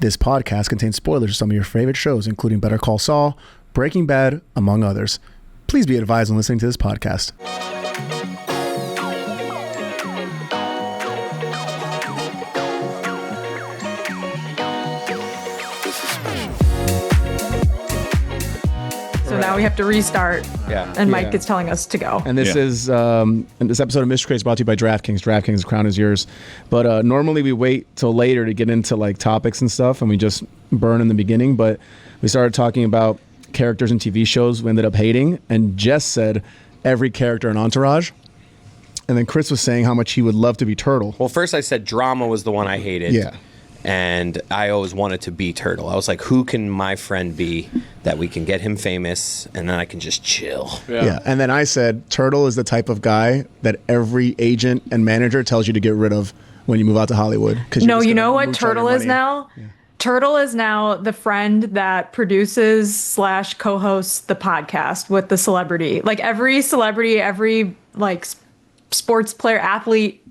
This podcast contains spoilers of some of your favorite shows, including Better Call Saul, Breaking Bad, among others. Please be advised when listening to this podcast. So now we have to restart. Yeah. And Mike is telling us to go. And this is and this episode of Mystery is brought to you by DraftKings. DraftKings, the crown is yours. But normally we wait till later to get into like topics and stuff, and we just burn in the beginning. But we started talking about characters in TV shows we ended up hating, and Jess said every character in Entourage. And then Chris was saying how much he would love to be Turtle. Well, first I said Drama was the one I hated. Yeah. And I always wanted to be Turtle. I was like, who can my friend be that we can get him famous and then I can just chill? Yeah. And then I said Turtle is the type of guy that every agent and manager tells you to get rid of when you move out to Hollywood. No, you know what Turtle is now? Yeah. Turtle is now the friend that produces / co-hosts the podcast with the celebrity. Like every celebrity, every like sports player, athlete,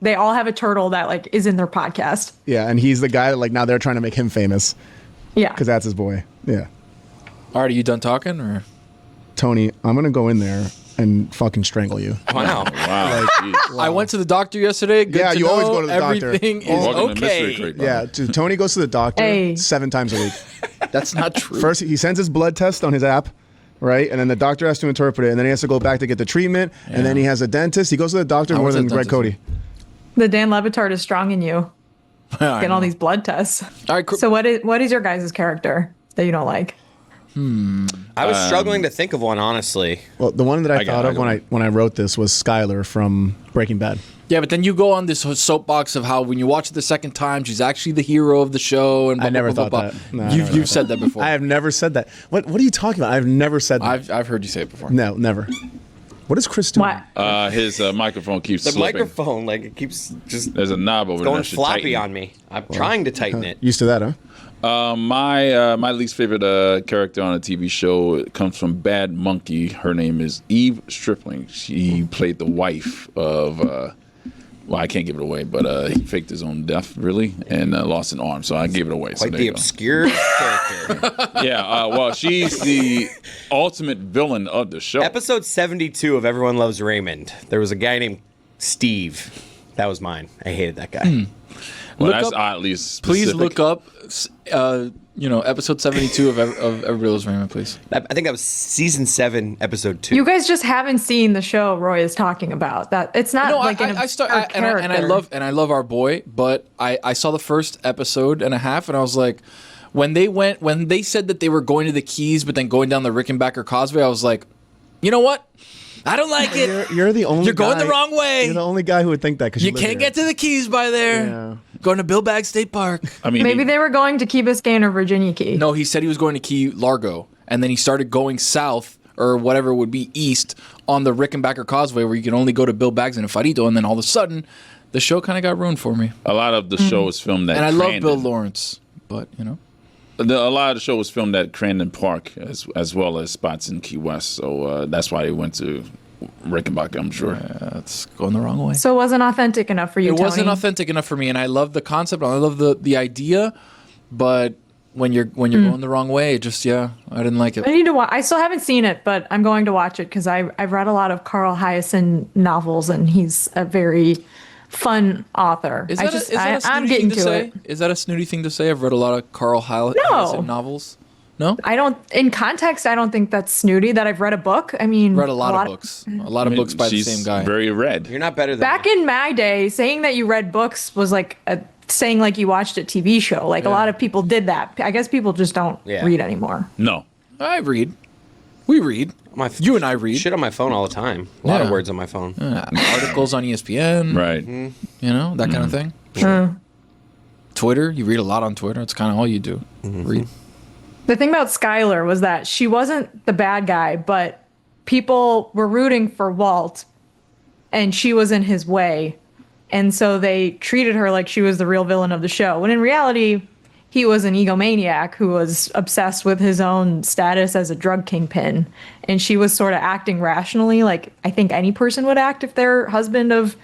they all have a turtle that like is in their podcast. Yeah, and he's the guy that like now they're trying to make him famous. Yeah. Because that's his boy. Yeah. All right, are you done talking or? Tony, I'm going to go in there and fucking strangle you. Wow. Wow. I went to the doctor yesterday. Good to you know. always go to the doctor. Everything is Welcome to Mystery okay. Crate, Yeah, dude, Tony goes to the doctor 7 times a week. That's not true. First, he sends his blood test on his app, right? And then the doctor has to interpret it, and then he has to go back to get the treatment, and then he has a dentist. He goes to the doctor more than Greg Cody. The Dan Le Batard is strong in you. Getting all these blood tests. All right, so what is your guys' character that you don't like? I was struggling to think of one, honestly. Well, the one that I thought of when I wrote this was Skylar from Breaking Bad. Yeah, but then you go on this soapbox of how when you watch it the second time, she's actually the hero of the show. And blah, I never blah, blah, thought blah. that. No, You've said that before. I have never said that. What are you talking about? I've never said that. I've heard you say it before. No, never. What is Chris doing? What? His microphone keeps The slipping. microphone, like, it keeps just There's a knob over there. going that should floppy tighten. on me. I'm trying to tighten it. Used to that, huh? My least favorite character on a TV show comes from Bad Monkey. Her name is Eve Stripling. She played the wife of. Well, I can't give it away, but he faked his own death, really, and lost an arm, so I gave it away. Quite the obscure character. Yeah, well, she's the ultimate villain of the show. Episode 72 of Everyone Loves Raymond. There was a guy named Steve. That was mine. I hated that guy. Well, Look that's up- oddly specific. Please look up, episode 72 of Everybody Loves Raymond, please. I think that was season 7, episode 2. You guys just haven't seen the show Roy is talking about. That it's not No, like I love our boy, but I saw the first episode and a half, and I was like, when they said that they were going to the Keys, but then going down the Rickenbacker Causeway, I was like, you know what? I don't like it. You're the only. You're going the wrong way. You're the only guy who would think that because You can't get to the Keys by there. Yeah. Going to Bill Baggs State Park. I mean, maybe they were going to Key Biscayne or Virginia Key. No, he said he was going to Key Largo, and then he started going south or whatever would be east on the Rickenbacker Causeway, where you can only go to Bill Baggs and Farito, and then all of a sudden, the show kind of got ruined for me. a lot of the show was filmed at And I love Crandon. Bill Lawrence, but you know. A lot of the show was filmed at Crandon Park as well as spots in Key West, so that's why they went to Rickenbacker, I'm sure. It's going the wrong way. So it wasn't authentic enough for you, It Tony. wasn't authentic enough for me, and I love the concept. I love the idea, but when you're going the wrong way, I didn't like it. I need to watch. I still haven't seen it, but I'm going to watch it because I've read a lot of Carl Hiaasen novels, and he's a very fun author. Is that a snooty I'm thing getting to to say? it. Is that a snooty thing to say? I've read a lot of Carl Hiaasen novels. No? I don't. In context, I don't think that's snooty. That I've read a book. I mean, Read a lot of books. A lot of books by the She's same guy. very red. You're not better than Back me. in my day, saying that you read books was like saying like you watched a TV show. Like a lot of people did that. I guess people just don't read anymore. No. I read. We read. You and I read. Shit on my phone all the time. A lot of words on my phone. Articles on ESPN. Right. You know, that kind of thing. Twitter. You read a lot on Twitter. It's kind of all you do. Read. The thing about Skylar was that she wasn't the bad guy, but people were rooting for Walt, and she was in his way. And so they treated her like she was the real villain of the show. When in reality, he was an egomaniac who was obsessed with his own status as a drug kingpin. And she was sort of acting rationally, like I think any person would act if their husband of,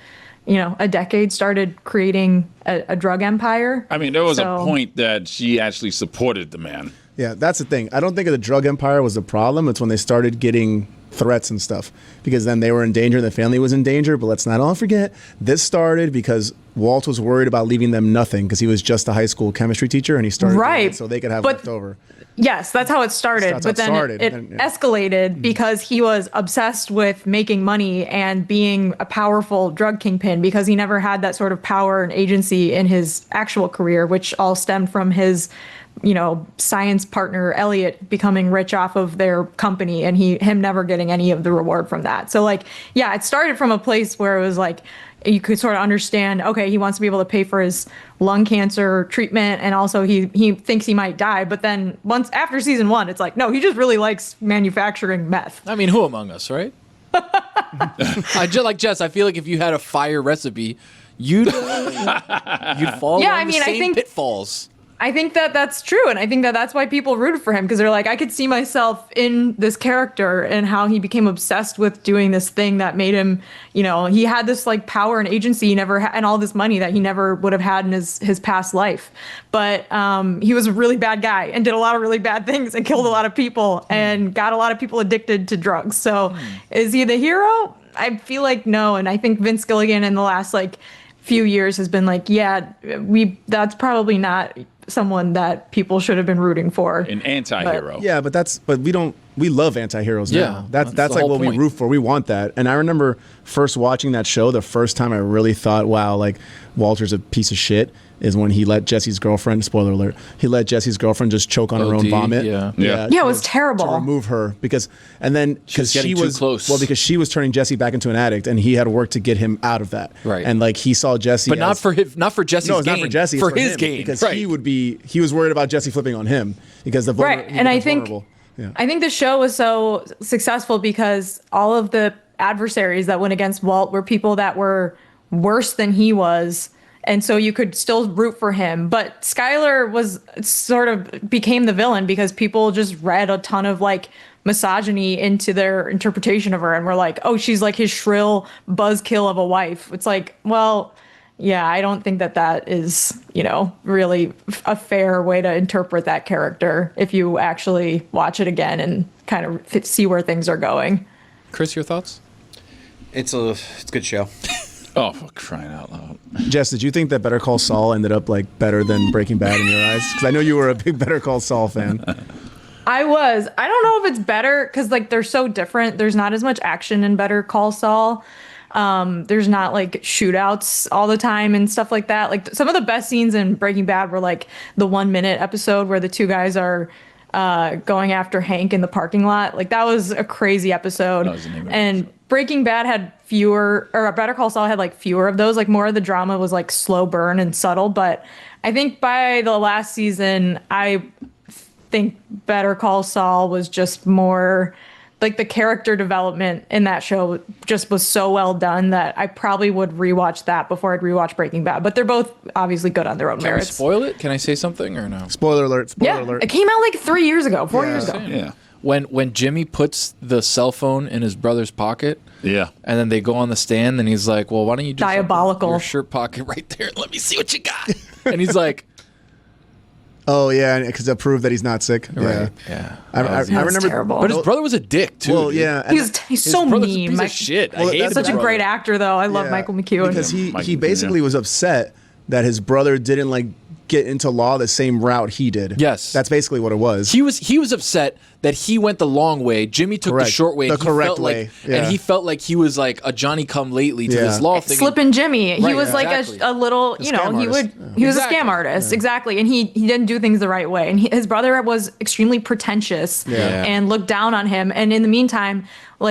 a decade, started creating a drug empire. I mean, there was So- a point that she actually supported the man. Yeah, that's the thing. I don't think the drug empire was the problem. It's when they started getting threats and stuff, because then they were in danger, the family was in danger. But let's not all forget, this started because Walt was worried about leaving them nothing, because he was just a high school chemistry teacher, and he started doing Right. it so they could have But- left over. Yes, that's how it started. That's how But it then started, it and- yeah. escalated because he was obsessed with making money and being a powerful drug kingpin, because he never had that sort of power and agency in his actual career, which all stemmed from his, science partner Elliot becoming rich off of their company, and him never getting any of the reward from that. So like, yeah, it started from a place where it was like, you could sort of understand, okay, he wants to be able to pay for his lung cancer treatment, and also he thinks he might die. But then once after season 1, it's like, no, he just really likes manufacturing meth. I mean, who among us, right? I just like Jess. I feel like if you had a fire recipe, you'd fall Yeah, along I mean, the I same think- pitfalls. I think that that's true, and I think that that's why people rooted for him, because they're like, I could see myself in this character and how he became obsessed with doing this thing that made him, he had this like power and agency he never and all this money that he never would have had in his past life. But he was a really bad guy and did a lot of really bad things and killed a lot of people and got a lot of people addicted to drugs. So is he the hero? I feel like no, and I think Vince Gilligan in the last few years has been like, yeah, that's probably not someone that people should have been rooting for. An anti-hero. Yeah, but we love anti-heroes Yeah, now. That's that's the like whole what we point. root for. We want that. And I remember first watching that show, the first time I really thought, wow, like Walter's a piece of shit, is when he let Jesse's girlfriend, spoiler alert, he let Jesse's girlfriend just choke on her own OD, vomit. yeah. Yeah. Yeah, it was terrible. To remove her because getting too close. Well, because she was turning Jesse back into an addict, and he had worked to get him out of that. Right. And like he saw Jesse, But not for Jesse's no, it's gain. not for Jesse, it's for his him, gain. because right. he was worried about Jesse flipping on him because the Right, and I think vulnerable. Yeah. I think the show was so successful because all of the adversaries that went against Walt were people that were worse than he was, and so you could still root for him. But Skylar was sort of became the villain because people just read a ton of misogyny into their interpretation of her, and were like, oh, she's like his shrill buzzkill of a wife. It's like, well, yeah, I don't think that is, really a fair way to interpret that character if you actually watch it again and kind of see where things are going. Chris, your thoughts? It's a good show. Oh, for crying out loud. Jess, did you think that Better Call Saul ended up better than Breaking Bad in your eyes? Because I know you were a big Better Call Saul fan. I don't know if it's better because they're so different. There's not as much action in Better Call Saul. There's not shootouts all the time and stuff like that. Some of the best scenes in Breaking Bad were the 1 minute episode where the two guys are going after Hank in the parking lot. That was a crazy episode. That was the name of the And Breaking Bad had Better Call Saul had fewer of those. More of the drama was slow burn and subtle. But I think by the last season, I think Better Call Saul was just more the character development in that show just was so well done that I probably would rewatch that before I'd rewatch Breaking Bad. But they're both obviously good on their own Can we merits. spoil it? Can I say something or no? Spoiler alert! Spoiler Yeah, alert! it came out 4 years ago. Yeah. When Jimmy puts the cell phone in his brother's pocket, Yeah. and then they go on the stand, and he's like, "Well, why don't you do something Diabolical. with your shirt pocket right there? Let me see what you got." And he's like, Oh yeah, because to prove that he's not sick. "Right, yeah." I That's remember. terrible. But his brother was a dick too. Well, dude. yeah, and He's so His brother's a mean. piece Mike, of shit. Well, I hate that's such a brother. great actor, though. I love yeah, Michael McEwen. because Mike he McEwen, basically yeah. was upset that his brother didn't get into law the same route he did. Yes. That's basically what it was. He was upset that he went the long way. Jimmy took Correct. the short way. The and he correct felt way. and Yeah. he felt like he was a Johnny come lately to Yeah. this law thing. Slippin' Jimmy. He Right, was exactly. a little, A scam he artist. was Exactly. a scam artist. Exactly. And he didn't do things the right way. And his brother was extremely pretentious Yeah. and looked down on him. And in the meantime,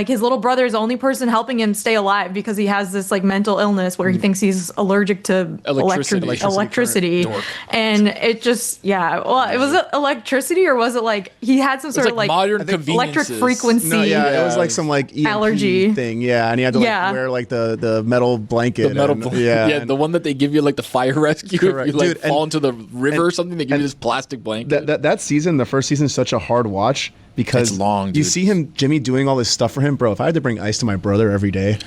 his little brother is the only person helping him stay alive because he has this mental illness where he thinks he's allergic to Electricity. electricity. Dork. And it just, yeah. Well, was it electricity or was it he had some sort of modern electric conveniences. frequency? no, yeah, it was some EMP Allergy. thing. Yeah, and he had to Yeah. wear the metal blanket. The metal, and- yeah, and the one that they give you the fire rescue. Correct. If you Dude, fall and- into the river or something, they give you and this plastic blanket. that season, the first season, is such a hard watch because It's long, you dude. see Jimmy doing all this stuff for him, bro. If I had to bring ice to my brother every day,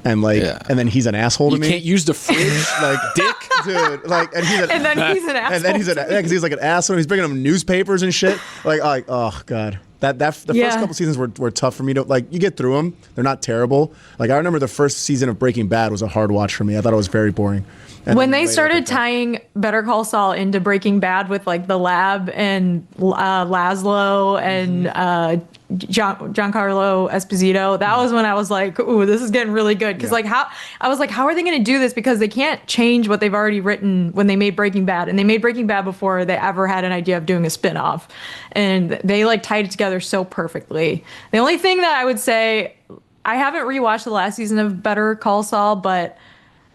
and like, Yeah. and then he's an asshole to You me. can't use the fridge, like dick. dude, like, and he's And then he's an asshole. and then because he's like an asshole. He's bringing him newspapers and shit. Like, oh god, the first couple seasons were tough for me to like. You get through them; they're not terrible. Like I remember the first season of Breaking Bad was a hard watch for me. I thought it was very boring. And When then they later started picked up. tying Better Call Saul into Breaking Bad with like the lab and Laszlo and Giancarlo Esposito, that was when I was like, "Ooh, this is getting really good." Because how are they going to do this? Because they can't change what they've already written when they made Breaking Bad, and they made Breaking Bad before they ever had an idea of doing a spin-off, and they like tied it together so perfectly. The only thing that I would say, I haven't rewatched the last season of Better Call Saul, but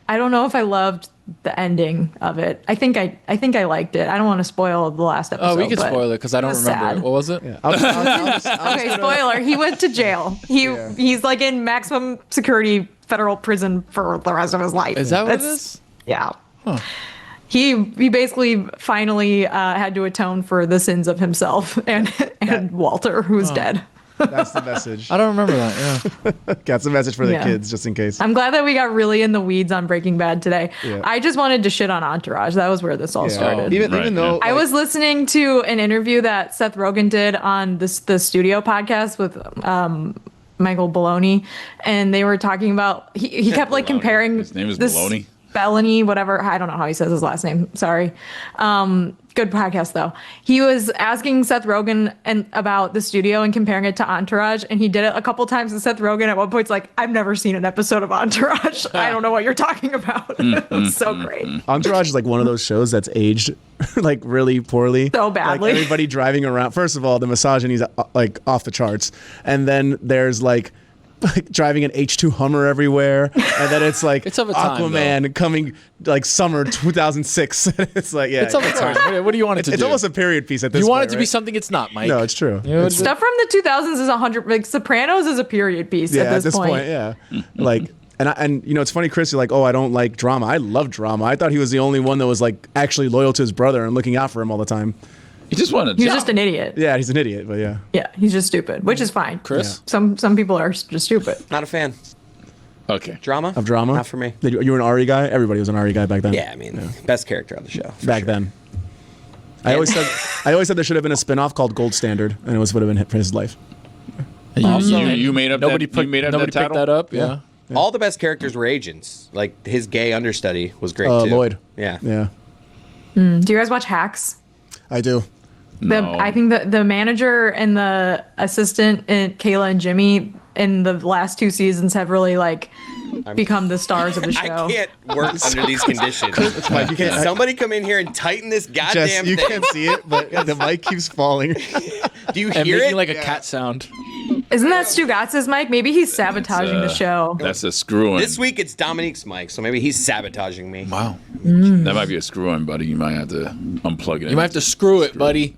I don't know if I loved the ending of it. I think I liked it. I don't want to spoil the last episode. Oh, we can but spoil it because I don't was remember. sad. What was it? Yeah. Okay, spoiler. He went to jail. He's like in maximum security federal prison for the rest of his life. Is that what it is? Yeah. He basically finally had to atone for the sins of himself and Walter, who's dead. That's the message. I don't remember that. Yeah. That's the message for the Yeah. kids, just in case. I'm glad that we got really in the weeds on Breaking Bad today. Yeah. I just wanted to shit on Entourage. That was where this all started. Even Right, though I was listening to an interview that Seth Rogen did on the Studio podcast with Michael Bologna, and they were talking about he kept like comparing His name is this Bologna? Bellany, whatever. I don't know how he says his last name. Sorry. Good podcast though. He was asking Seth Rogen about the studio and comparing it to Entourage, and he did it a couple times. And Seth Rogen at one point's like, "I've never seen an episode of Entourage. I don't know what you're talking about." It was so great. Entourage is like one of those shows that's aged like really poorly. So badly. Like everybody driving around. First of all, the misogyny's like off the charts, and then there's like driving an H2 Hummer everywhere, and then it's like It's of a time, Aquaman coming like summer 2006. It's like it's of a time. What do you want it to It's do? almost a period piece at this You point. want it to be right? something it's not, Mike. No, it's true. You know, It's- Stuff from the 2000s is 100. Like Sopranos is a period piece yeah, at this point. yeah. Like, and you know, it's funny, Chris. You're like, oh, I don't like drama. I love drama. I thought he was the only one that was like actually loyal to his brother and looking out for him all the time. He just wanted He's just an idiot. Yeah, he's an idiot, but yeah. Yeah, he's just stupid, which is fine. Chris? Some people are just stupid. Not a fan. Okay. Drama? Of drama? Not for me. You were an Ari guy? Everybody was an Ari guy back then. Yeah, I mean, best character on the show. for Back sure. then. I always said there should have been a spin-off called Gold Standard, and it would have been for his life. You made up Nobody that, you made up nobody that picked title? that up. Yeah. All the best characters were agents. Like his gay understudy was great too. Lloyd. Yeah. Yeah, Do you guys watch Hacks? I do. No. I think the manager and the assistant, and Kayla and Jimmy, in the last 2 seasons have really like become the stars of the show. I can't work under these conditions. Mike, you Can can't. somebody come in here and tighten this goddamn Jess, you thing? can't see it, but the mic keeps falling. Do you And hear making it? like a cat sound. Isn't that Stugotz's mic? Maybe he's sabotaging the show. That's a screw-in. This week it's Dominique's mic, so maybe he's sabotaging me. Wow. That might be a screw-in, buddy. You might have to unplug it. You might have to screw it, buddy.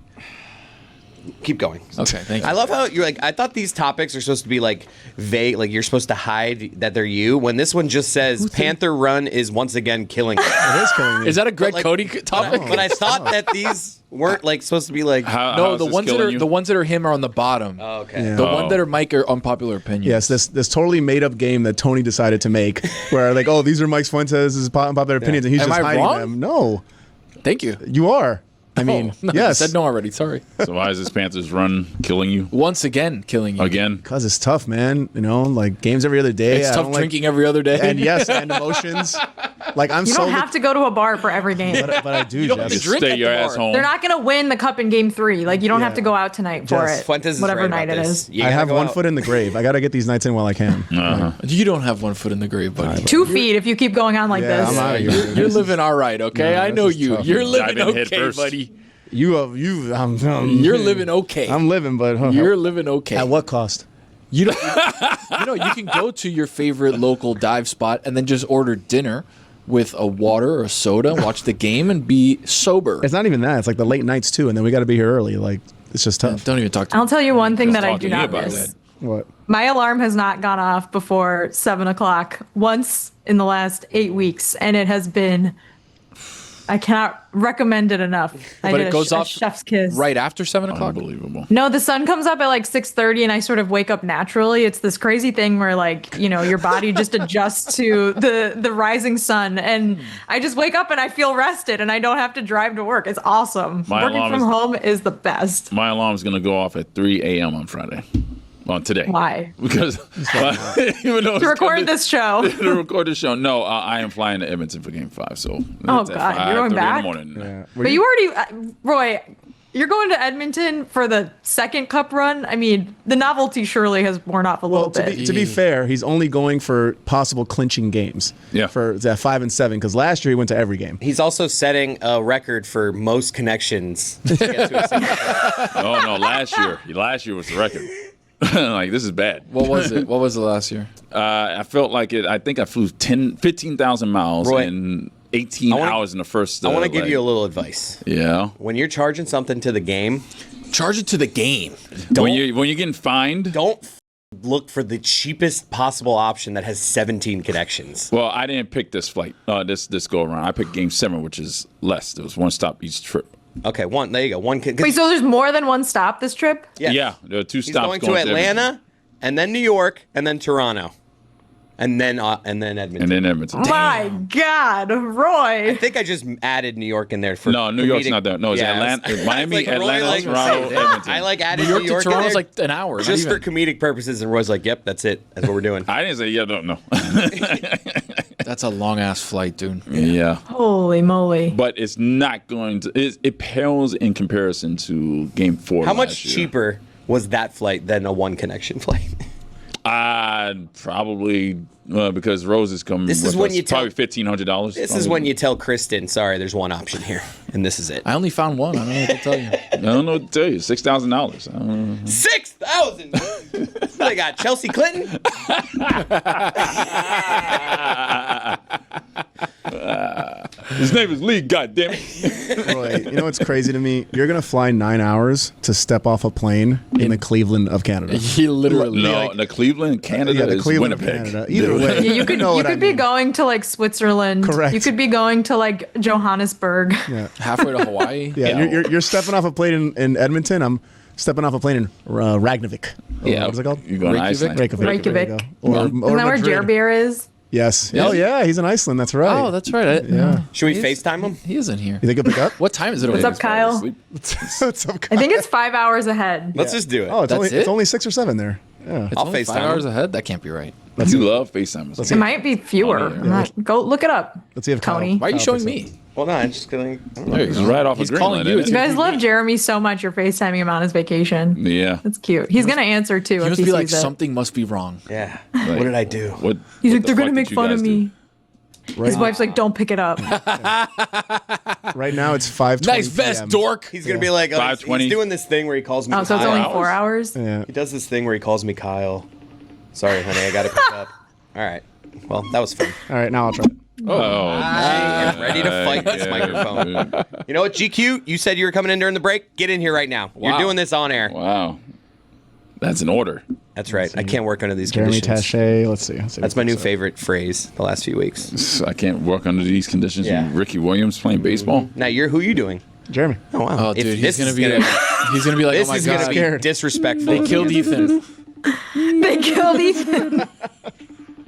Keep going. Okay, thank you. I love how you're like, I thought these topics are supposed to be like vague, like you're supposed to hide that they're you, when this one just says Panther Run is once again killing me. It is killing me. Is that a Greg like- Cody topic? But I thought that these weren't like supposed to be like. How No, is the this ones that killing are you? the ones that are him are on the bottom. Oh, okay. Yeah. The Oh. ones that are Mike are unpopular opinions. Yes, this totally made up game that Tony decided to make, where like, oh, these are Mike Fuentes' popular opinions, and he's Am just I hiding wrong? them. No, Thank you. you are. I mean, Oh, no, yes. I said no already. Sorry. So why is this Panthers run killing you Once again, killing you. again? Because it's tough, man. You know, like games every other day. It's I tough don't like- drinking every other day. and yes, and emotions. Like I'm You so. don't have to go to a bar for every game. but I do. don't have to Jess. drink Stay at your the ass bar. home. They're not going to win the cup in game 3. Like, you don't have to go out tonight for Jess, it. Fuentes is whatever right night about it this. is. You I gotta have go one out. foot in the grave. I got to get these nights in while I can. You don't have one foot in the grave, buddy. 2 feet if you keep going on like Yeah, this. I'm out of here. You're living all right, okay? No, I this know is you. tough. You're living Dive in head okay, first. buddy. You're You're living okay. I'm living, but You're living okay. at what cost? You don't, you can go to your favorite local dive spot and then just order dinner with a water or a soda, watch the game, and be sober. It's not even that. It's like the late nights too, and then we got to be here early. Like it's just tough. Don't even talk to me. I'll tell you one thing Just that I talk do to me not about miss. that. What? My alarm has not gone off before 7 o'clock once in the last 8 weeks, and it has been I cannot recommend it enough. I But did it goes a off chef's kiss. right after 7 o'clock. Unbelievable. No, the sun comes up at like 6:30 and I sort of wake up naturally. It's this crazy thing where like, your body just adjusts to the rising sun, and I just wake up and I feel rested and I don't have to drive to work. It's awesome. My Working alarm from is- home is the best. My alarm's going to go off at 3 a.m. on Friday. On today. Why? Because even though To record this show. to record the show. No, I am flying to Edmonton for Game 5. So Oh, it's at God, you're going 5:30 back? in the morning. Yeah. But you already, Roy, you're going to Edmonton for the second cup run. I mean, the novelty surely has worn off a little Well, bit. to be fair, he's only going for possible clinching games. Yeah. For that 5 and 7, because last year he went to every game. He's also setting a record for most connections to get to a single player. Oh no, last year was the record. Like, this is bad. What was it? What was the last year? I felt like it. I think I flew 15,000 miles Roy, in 18 hours in the first. I want to give leg. you a little advice. Yeah. When you're charging something to the game, Charge it to the game. When you're getting fined. don't look for the cheapest possible option that has 17 connections. Well, I didn't pick this flight. This go around. I picked Game 7, which is less. There was one stop each trip. Okay, there you go. Wait, so there's more than one stop this trip? Yeah, there are 2 He's stops going to Atlanta, Edmonton. and then New York, and then Toronto, and then Edmonton. And then Edmonton. My God, I Roy. think I just added New York in there for. No, New York's comedic- not there. No, it's Yeah, Atlanta, Miami, like, Roy Atlanta, likes Toronto, to say that. Edmonton. I like added New York to in Toronto's there like an hour. not just for even. comedic purposes, and Roy's like, "Yep, that's it. That's what we're doing." I didn't say yeah, no. That's a long ass flight, dude. Yeah. Holy moly. But it's not going to. It pales in comparison to Game 4. How much last year. cheaper was that flight than a one connection flight? Probably because Rose is coming. This is with when us. you tell- probably $1,500. This is when you tell Kristen, "Sorry, there's one option here, and this is it." I only found one. I don't know what to tell you. I don't know what to tell you. $6,000. $6,000. They got Chelsea Clinton. His name is Lee. Goddamn it! Roy, you know what's crazy to me? You're gonna fly 9 hours to step off a plane in the Cleveland of Canada. He literally. No, the Cleveland, Canada Yeah, the is Cleveland of Winnipeg. Canada. Either way, Yeah, you could know what I be mean. going to like Switzerland. Correct. You could be going to like Johannesburg. Yeah, halfway to Hawaii. yeah. You're stepping off a plane in Edmonton. I'm stepping off a plane in Ragnavik. Yeah, What's it called? You're going to Iceland. Reykjavik. There you go. Or Isn't that where Madrid. Jer Beer is? Yes. Oh yeah, he's in Iceland. That's right. Oh, that's right. yeah. Should we FaceTime him? He isn't here. You think he'll pick up? What time is it? What's over up, Kyle? What's up, I think it's 5 hours ahead. Let's just do it. Oh, it's That's only it? it's only 6 or 7 there. Yeah. It's I'll only FaceTime 5 hours him. ahead. That can't be right. You love FaceTime. It might be fewer. yeah. I'm not- go look it up. Let's see if Kyle- Tony. Why are you Kyle showing picks me? Well, no, I'm just gonna. He's right off He's of calling Greenland. you. isn't You it? guys love Jeremy so much. You're FaceTiming him on his vacation. Yeah. That's cute. He's gonna answer too. He if must he be like sees it. something must be wrong. Yeah. Like, What did I do? What? He's what like, the they're gonna fuck make did you fun guys of do? me. His wife's like, don't pick it up. Right now it's 5:20 Nice vest, PM. dork. He's gonna be like, oh, 5:20. he's doing this thing where he calls me. Oh, so it's Kyle. only 4 hours? Yeah. He does this thing where he calls me Kyle. Sorry, honey, I gotta pick up. All right. Well, that was fun. All right, now I'll try. Oh, I am ready to fight this microphone. You know what, GQ? You said you were coming in during the break. Get in here right now. You're Wow. doing this on air. Wow. That's an order. That's right. I can't work under these Jeremy conditions. Taché. Let's see. That's my new favorite phrase the last few weeks. I can't work under these conditions. Yeah. You Ricky Williams playing baseball. Now, who are you doing? Jeremy. Oh, wow. Oh, If dude, this he's gonna is be like, he's gonna be like, This oh my is going to god, be Scared. disrespectful. they killed Ethan. They killed Ethan.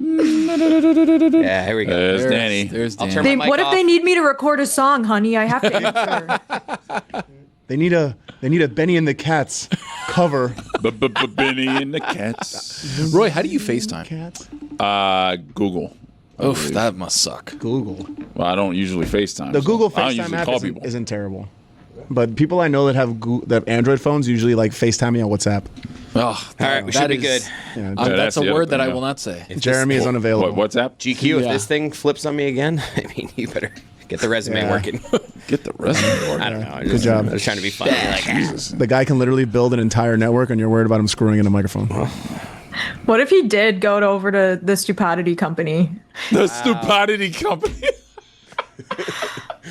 Yeah, here we go. There's Danny. There's I'll Danny. turn They, my mic what if off. they need me to record a song, honey? I have to answer. They need a Benny and the Cats cover. Benny and the Cats. Roy, how do you FaceTime? Cats. Google. Oof, that must suck. Google. Well, I don't usually FaceTime. The so Google I don't FaceTime usually app call isn't, people. isn't terrible. But people I know that have that Android phones usually like FaceTime me on WhatsApp. Oh, All right, we should that be is- good. Yeah, Yeah, that's that's a the word other that I thing, will yeah. not say. Jeremy is unavailable. What, WhatsApp? GQ, Yeah. if this thing flips on me again, I mean, you better get the resume Yeah. working. Get the resume order. I don't know. Good job. I was trying to be funny. Like, Jesus. The guy can literally build an entire network, and you're worried about him screwing in a microphone. What if he did go over to the Stupidity Company? The Stupidity Company.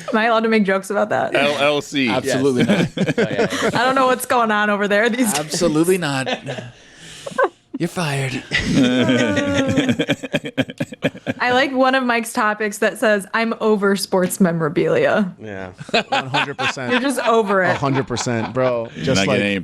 Am I allowed to make jokes about that? LLC. Absolutely not. oh, yeah. I don't know what's going on over there these days. Absolutely not. You're fired. I like one of Mike's topics that says, I'm over sports memorabilia. Yeah. 100%. You're just over it. 100%, bro. You're Just not like getting any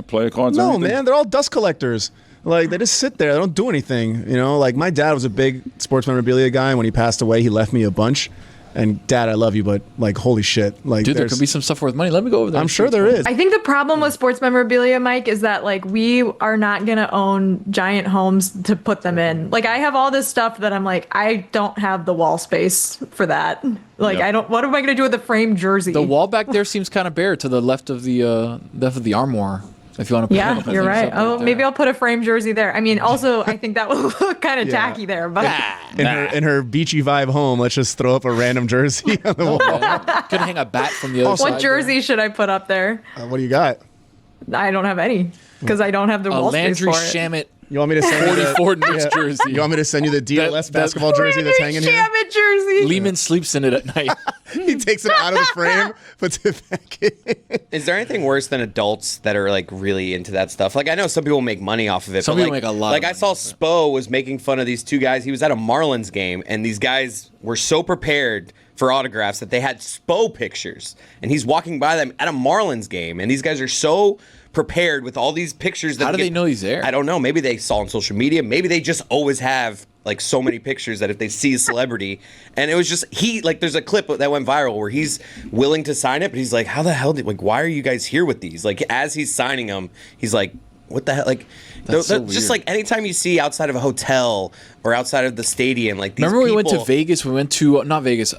player cards. or no, anything? man, they're all dust collectors. Like they just sit there, they don't do anything. You know, like my dad was a big sports memorabilia guy. And when he passed away, he left me a bunch. And Dad, I love you, but like, holy shit, like, Dude, there could be some stuff worth money. Let me go over there. I'm sure there is. I think the problem with sports memorabilia, Mike, is that like we are not gonna own giant homes to put them in. Like I have all this stuff that I'm like, I don't have the wall space for that. Like Yeah. I don't. What am I gonna do with the framed jersey? The wall back there seems kind of bare to the left of the armoire. If you want to put Yeah, it up, I you're think right. something Oh, like maybe that. I'll put a framed jersey there. I mean, also, I think that would look kind of Yeah. tacky there, but in her beachy vibe home, let's just throw up a random jersey on the wall. Could hang a bat from the other side. what jersey should I put up there? What do you got? I don't have any because I don't have the A wall space Landry for it. Shamit You want me to send you the 44 Knicks jersey. You want me to send you the DLS that- basketball jersey that's hanging here? Shamit jersey. Lehman sleeps in it at night. He takes it out of the frame, puts it back in. Is there anything worse than adults that are like really into that stuff? Like I know some people make money off of it. Some but, people like, make a lot of Like I money saw off of it. Spo was making fun of these two guys. He was at a Marlins game, and these guys were so prepared for autographs that they had Spo pictures, and he's walking by them at a Marlins game, and these guys are so prepared with all these pictures. That How do they know he's there? I don't know. Maybe they saw on social media. Maybe they just always have like so many pictures that if they see a celebrity, and it was just there's a clip that went viral where he's willing to sign it, but he's like, how the hell why are you guys here with these? Like as he's signing them, he's like, what the hell? Like, That's so just weird. like anytime you see outside of a hotel or outside of the stadium, like these Remember we people, went to Vegas? We went to not Vegas.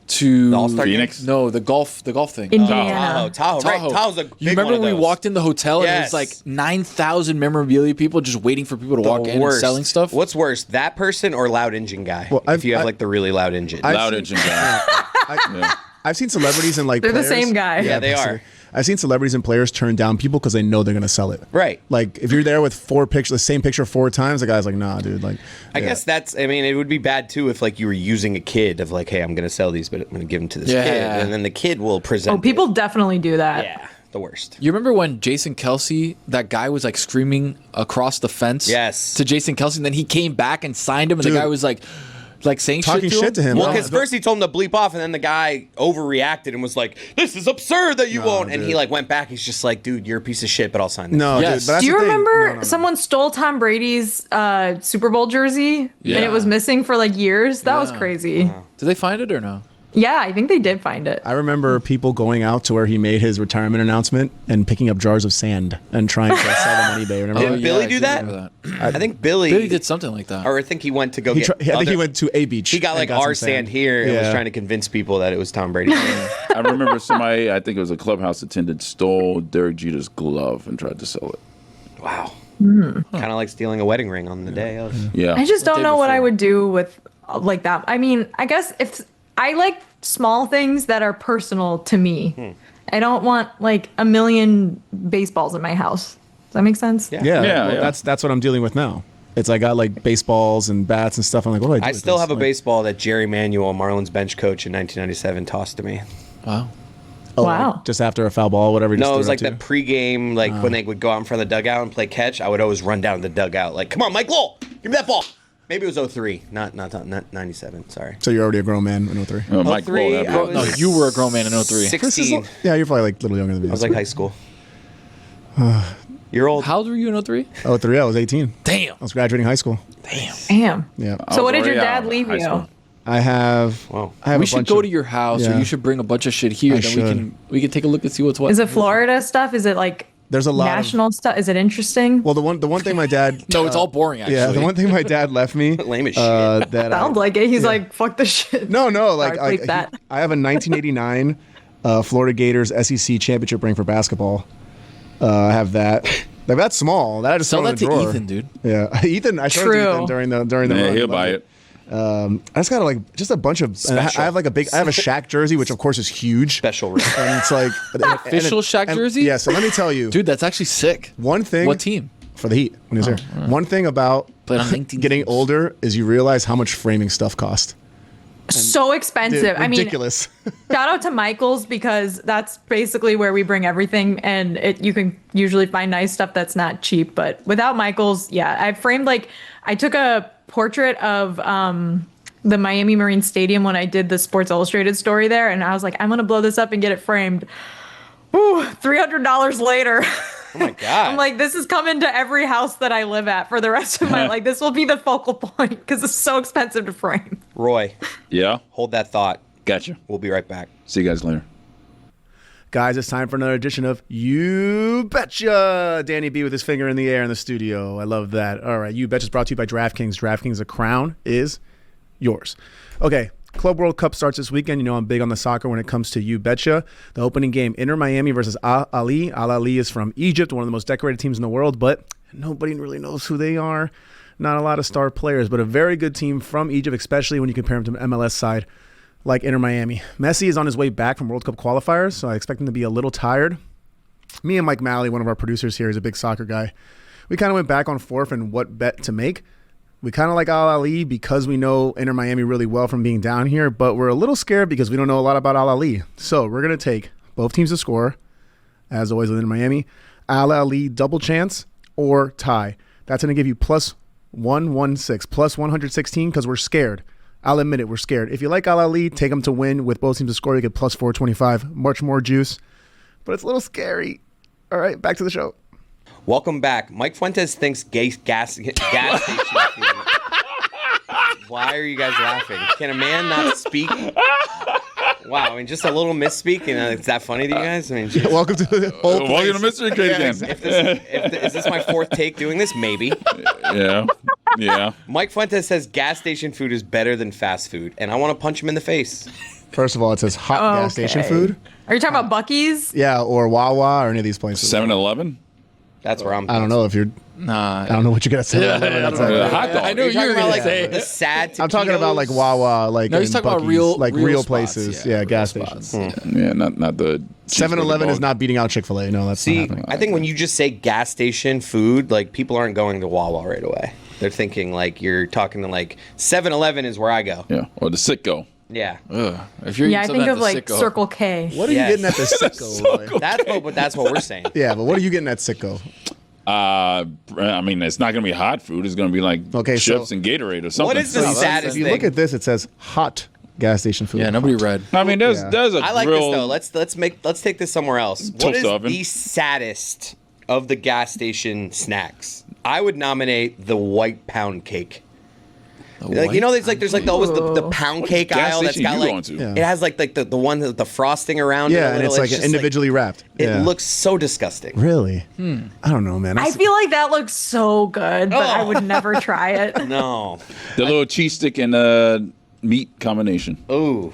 To The All-Star game? Phoenix? No, the golf thing. Indiana. Tahoe, right? Tahoe's a big You remember one of when we those. walked in the hotel and it Yes. was like 9,000 memorabilia people just waiting for people to walk in and Worst. selling stuff? What's worse, that person or loud engine guy? Well, if you have like the really loud engine. Loud engine guy. Yeah. I've seen celebrities and like They're the players- same guy. Yeah, they basically. are. I've seen celebrities and players turn down people because they know they're gonna sell it. Right. Like if you're there with four pictures, the same picture 4 times, the guy's like, nah, dude. Like, I guess I mean, it would be bad too if like you were using a kid of like, hey, I'm going to sell these, but I'm going to give them to this Yeah. kid. And then the kid will present. Oh, people definitely do that. Yeah, the worst. You remember when Jason Kelsey, that guy was like screaming across the fence Yes. to Jason Kelsey, and then he came back and signed him, and Dude. the guy was like saying talking shit to him. Well, No, because first he told him to bleep off, and then the guy overreacted and was like, this is absurd that you won't. And dude. he like went back. He's just like, dude, you're a piece of shit, but I'll sign this. no, Yes. dude. But that's Do you the thing. remember No. someone stole Tom Brady's Super Bowl jersey and Yeah. it was missing for like years? That was Yeah. crazy. Did they find it or no? Yeah, I think they did find it. I remember people going out to where he made his retirement announcement and picking up jars of sand and trying to sell them on eBay. Remember? Did that? Billy I do do that? remember I think Billy did something like that. or I think he went to go He get. I think he other- went to a beach. He got and like some our sand here and was Yeah. trying to convince people that it was Tom Brady. I remember somebody, I think it was a clubhouse attendant, stole Derek Jeter's glove and tried to sell it. Wow. Kind of like stealing a wedding ring on the day of. Yeah. I just don't day know what I before. would do with like that. I mean, I guess if I like small things that are personal to me. I don't want like a million baseballs in my house. Does that make sense? Yeah. Yeah, Yeah, well, yeah. that's what I'm dealing with now. It's I got like baseballs and bats and stuff. I'm like, what do I do? I with still this? have a Like, baseball that Jerry Manuel, Marlins bench coach in 1997, tossed to me. Wow. oh, Wow. like, just after a foul ball, whatever. you just No, it threw was like up that to. pregame, like when they would go out in front of the dugout and play catch. I would always run down to the dugout, like, "Come on, Mike Lowell, give me that ball." Maybe it was 03, not 97. Sorry. So you're already a grown man in 03. Mike 03, Lowell, that I ball. was No, you were a grown man in 03. 16. Yeah, you're probably like a little younger than me. I was like high school. You're old. How old were you in 03? 03. I was 18. Damn. I was graduating high school. Damn. Yeah. I So was what did your already dad out of leave high you? school. I have. Wow. I have We a should bunch go of- to your house, or yeah. you should bring a bunch of shit here, I then should. we can take a look and see what's what. Is it Florida stuff? Is it like There's a lot of- national stuff? Is it interesting? Well, the one thing my dad. No, it's all boring. Actually, Yeah, the one thing my dad left me. Lame as That Sounds like it. He's like, fuck this shit. No, like, Sorry, bleep like that. I have a 1989 Florida Gators SEC championship ring for basketball. I have that. Like that's small. That I just Sell throw in that the to drawer. Ethan, dude. Yeah, Ethan. I showed it to True. Ethan during the Yeah, run. he'll Loved buy it. I just got like just a bunch of. and I Special. have like I have a Shaq jersey, which of course is huge. Special ring. And it's like Official Shaq jersey? Yeah. So let me tell you, Dude, that's actually sick. one thing. What team? For the Heat when he was there. One thing about Played on 19 getting teams. older is you realize how much framing stuff costs. So expensive. I mean, ridiculous. shout out to Michael's because that's basically where we bring everything, and you can usually find nice stuff that's not cheap. But without Michael's, yeah, I took a portrait of the Miami Marine Stadium when I did the Sports Illustrated story there, and I was like, I'm gonna blow this up and get it framed. Ooh, $300 later. Oh my god! I'm like, this is coming to every house that I live at for the rest of my life. This will be the focal point because it's so expensive to frame. Roy, Yeah. hold that thought. Gotcha. We'll be right back. See you guys later. Guys, it's time for another edition of You Betcha. Danny B with his finger in the air in the studio. I love that. All right, You Betcha is brought to you by DraftKings. DraftKings, the crown is yours. Okay, Club World Cup starts this weekend. You know I'm big on the soccer when it comes to You Betcha. The opening game, Inter Miami versus Al Ahly. Al Ahly is from Egypt, one of the most decorated teams in the world, but nobody really knows who they are. Not a lot of star players, but a very good team from Egypt, especially when you compare them to the MLS side like Inter Miami. Messi is on his way back from World Cup qualifiers, so I expect him to be a little tired. Me and Mike Malley, one of our producers here, is a big soccer guy. We kind of went back and forth on what bet to make. We kind of like Al Ahly because we know Inter Miami really well from being down here, but we're a little scared because we don't know a lot about Al Ahly. So we're going to take both teams to score, as always with Inter Miami, Al Ahly double chance or tie. That's going to give you plus 116, plus 116 because we're scared. I'll admit it, we're scared. If you like Al Ahly, take them to win with both teams to score. You get plus 425, much more juice, but it's a little scary. All right, back to the show. Welcome back. Mike Fuentes thinks gas station food. Why are you guys laughing? Can a man not speak? Wow, I mean, just a little misspeak, is that funny to you guys? I mean, just, Welcome to the whole Welcome to Mystery Cage again. is this my fourth take doing this? Maybe. Yeah. Yeah. Mike Fuentes says gas station food is better than fast food, and I want to punch him in the face. First of all, it says hot gas station food. Are you talking about Buc-ee's? Yeah, or Wawa or any of these places. 7-Eleven? That's where I'm. I don't know if you're. Nah. I don't know what you're gonna say. Hot dog. I know You're talking you're about gonna like say. the sad. I'm talking about like taquitos? Wawa, like No, he's and talking about Buc-ee's, real spots, places. yeah, Yeah, real gas spots. stations. Yeah, not the 7-Eleven is cheeseburger not beating out Chick-fil-A. No, that's not See, happening. I think when you just say gas station food, like people aren't going to Wawa right away. They're thinking like you're talking to like 7-Eleven is where I go. dog. Yeah, or the Sitco. Yeah, Ugh. If you're Yeah, I eating think something of at like the Sitco- Circle K. What are Yes. you getting at the Sitco? Roy? that's what we're saying. Yeah, but what are you getting at Sitco? I mean, it's not gonna be hot food. It's gonna be like chips and Gatorade or something. What is the saddest If you thing? look at this, it says hot gas station food. Yeah, nobody read. I mean, there's a I like real, this though. Let's take this somewhere else. What Toast is oven. the saddest of the gas station snacks? I would nominate the white pound cake. Like there's always the pound cake gas aisle that's station got you like going to? Yeah. it has like the one with the frosting around. Yeah, it a and it's little. like just individually wrapped. It Yeah. looks so disgusting. Really? I don't know, man. I feel like that looks so good, but I Oh. would never try it. No. the little cheese stick and meat combination. Ooh.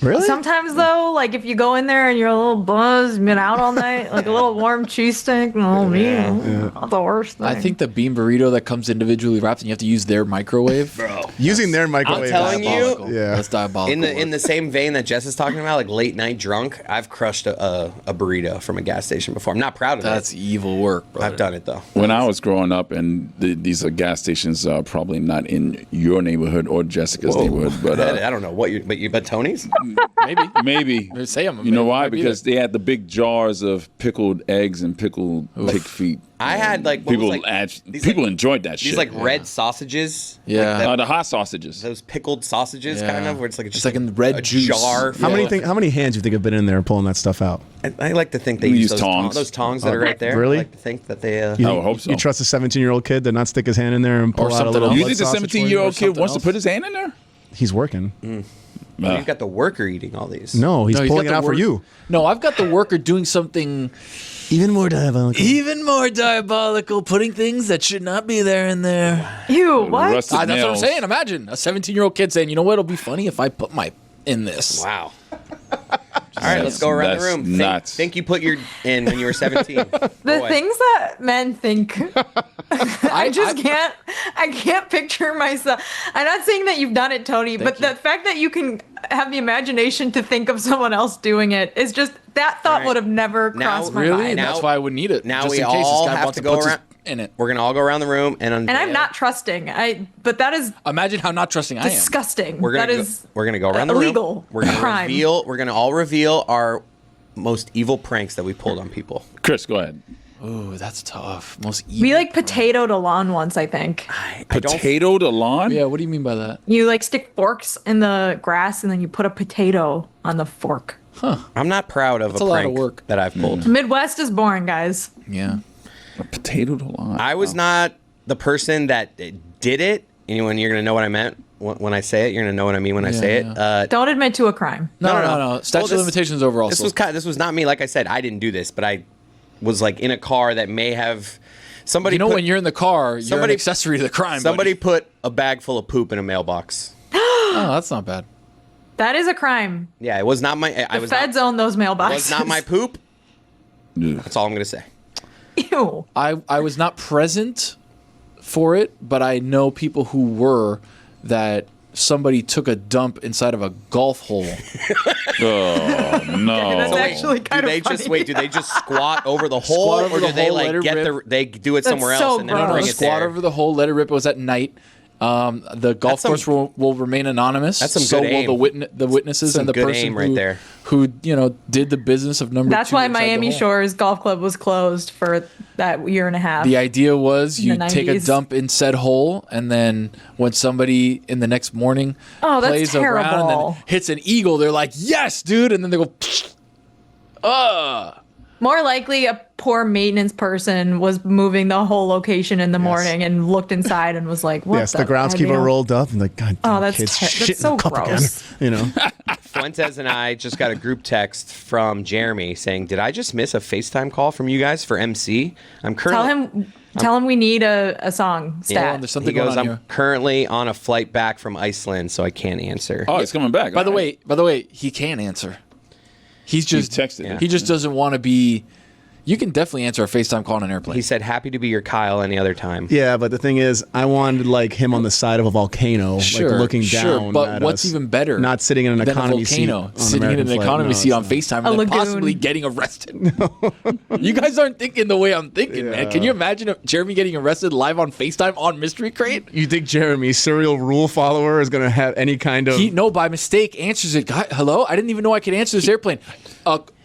Really? Sometimes though, like if you go in there and you're a little buzzed, been out all night, like a little warm cheese stick, not the worst thing. I think the bean burrito that comes individually wrapped and you have to use their microwave. Bro. Using their microwave. telling you- Diabolical. Yeah. That's diabolical. In the same vein that Jess is talking about, like late night drunk, I've crushed a burrito from a gas station before. I'm not proud of That's it. evil work, bro. I've done it though. When I was growing up, and these are gas stations, probably not in your neighborhood or Jessica's neighborhood, but I don't know what but Tony's. Maybe. maybe. Say 'em. You know Maybe why? might be Because they had the big jars of pickled eggs and pickled pig feet. I had like what People was, like, these, people like, enjoyed that these shit. like red sausages. Yeah. Like The hot sausages. those pickled sausages, Yeah. kind of, where it's like It's like in red a juice. jar. How many hands do you think have been in there pulling that stuff out? I like to think they We use use those tongs. tongs that are right there. Really? I like to think that they. You I would hope so. You trust a 17-year-old kid to not stick his hand in there and pull out a something little else. You blood think the sausage for you? 17-year-old kid something wants to else? put his hand in there? He's working. Well, you've got the worker eating all these. No, he's No, pulling it got out the for work- you. No, I've got the worker doing something Even more diabolical. even more diabolical, putting things that should not be there in there. Ew, what? Rusted That's what I'm nails. saying. Imagine a 17-year-old kid saying, "You know what? It'll be funny if I put my in this." Wow. All right, let's go around the That's room. nuts. Think you put your in when you were 17. The Boy. things that men think, I can't picture myself. I'm not saying that you've done it, Tony, but the fact that you can have the imagination to think of someone else doing it is just, that thought Right. would have never Now- crossed my Really? mind. And that's why I wouldn't eat it. Now just we in case this all guy have wants to go put around. in it. We're gonna all go around the room and unveil. And I'm not trusting. But that is Imagine how not trusting I am. disgusting. We're gonna That go, is we're gonna go around the illegal room. We're gonna crime. reveal. We're gonna all reveal our most evil pranks that we pulled on people. Chris, go ahead. Ooh, that's tough. Most We evil. like potatoed a lawn once, I think. I don't. Potato to lawn? Yeah, what do you mean by that? You like stick forks in the grass and then you put a potato on the fork. I'm not proud of That's a a lot of prank work. that I've pulled. Midwest is boring, guys. Yeah. A potato to lawn. I was not the person that did it. Anyone, you're gonna know what I meant when I say it. You're gonna know what I mean when I say it. Don't admit to a crime. No. Statute of limitations over also. This was not me. Like I said, I didn't do this, but I was like in a car that may have somebody. You know, put, when you're in the car, you're an somebody- accessory to the crime. somebody buddy. put a bag full of poop in a mailbox. Oh, that's not bad. That is a crime. Yeah, it was not my. The feds own those mailboxes. It was not my poop. Ugh. That's all I'm gonna say. Ew. I was not present for it, but I know people who were that somebody took a dump inside of a golf hole. Oh, no. That's actually kind do of they funny. just wait? Do they just squat over the hole, Squat over or do the they hole, let like it get rip. they do it That's somewhere so else and then gross. bring it Squat there? over the hole, let it rip. It was at night. The golf That's course will remain anonymous. That's some so good aim. will the witnesses Some and the good person aim right there. who did the business of number That's 2 why inside the Miami hole. Shores Golf Club was closed for that year and a half. The idea was In the you take a 90s. dump in said hole, and then when somebody in the next morning Oh, that's plays around and terrible. then hits an eagle, they're like, "Yes, dude!" And then they go, More likely, a poor maintenance person was moving the whole location in the morning and looked inside and was like, "What?" Yes, the groundskeeper rolled up and like, God, Oh, damn, that's kids, that's shit in so the cup gross. again. You know, Fuentes and I just got a group text from Jeremy saying, "Did I just miss a FaceTime call from you guys for MC? I'm currently." Tell him we need a song stat. there's He something goes, going on "I'm here." currently on a flight back from Iceland, so I can't answer." Oh, it's coming back. By the way, he can answer. He's just texted it. He just doesn't want to be. You can definitely answer a FaceTime call on an airplane. He said, "Happy to be your Kyle any other time." yeah. But the thing is, I wanted like him on the side of a volcano, Sure, like looking sure, down. but at what's us, even better Not sitting in an than economy a seat, volcano, on sitting American in an flight. economy No, seat it's on not. FaceTime, A and then lagoon. possibly getting arrested. You guys aren't thinking the way I'm thinking, man. Can you imagine Jeremy getting arrested live on FaceTime on Mystery Crate? You think Jeremy, serial rule follower, is going to have any kind of? He by mistake answers it. God, hello, I didn't even know I could answer this airplane.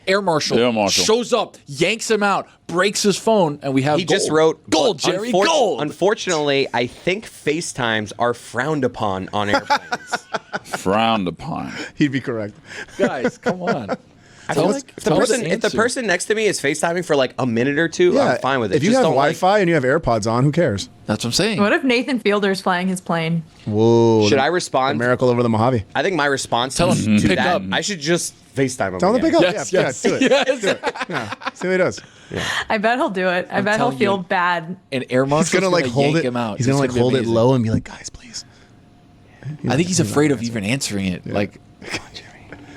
Air marshal shows up, yanks him out, breaks his phone, and we have He gold. just wrote gold, Jerry, gold. Unfortunately, I think FaceTimes are frowned upon on airplanes. Frowned upon. He'd be correct. Guys, come on. I feel like if tell us the the answer. person next to me is FaceTiming for like a minute or two, I'm fine with it. If you Just have don't like- Wi-Fi and you have AirPods on, who cares? That's what I'm saying. What if Nathan Fielder's flying his plane? Whoa! Should I A respond? miracle over the Mojave. I think my response Tell to him, pick that, up. I should just FaceTime him. Tell him to again. pick up. Yes, yeah, yes, do it. yes. Do it. Yeah. See what he does. I bet he'll do it. I bet he'll telling feel you. bad. An air marshal's He's gonna like hold yank it. him out. He's gonna It's like be hold it amazing. low and be like, guys, please. I think he's afraid of even answering it. Like,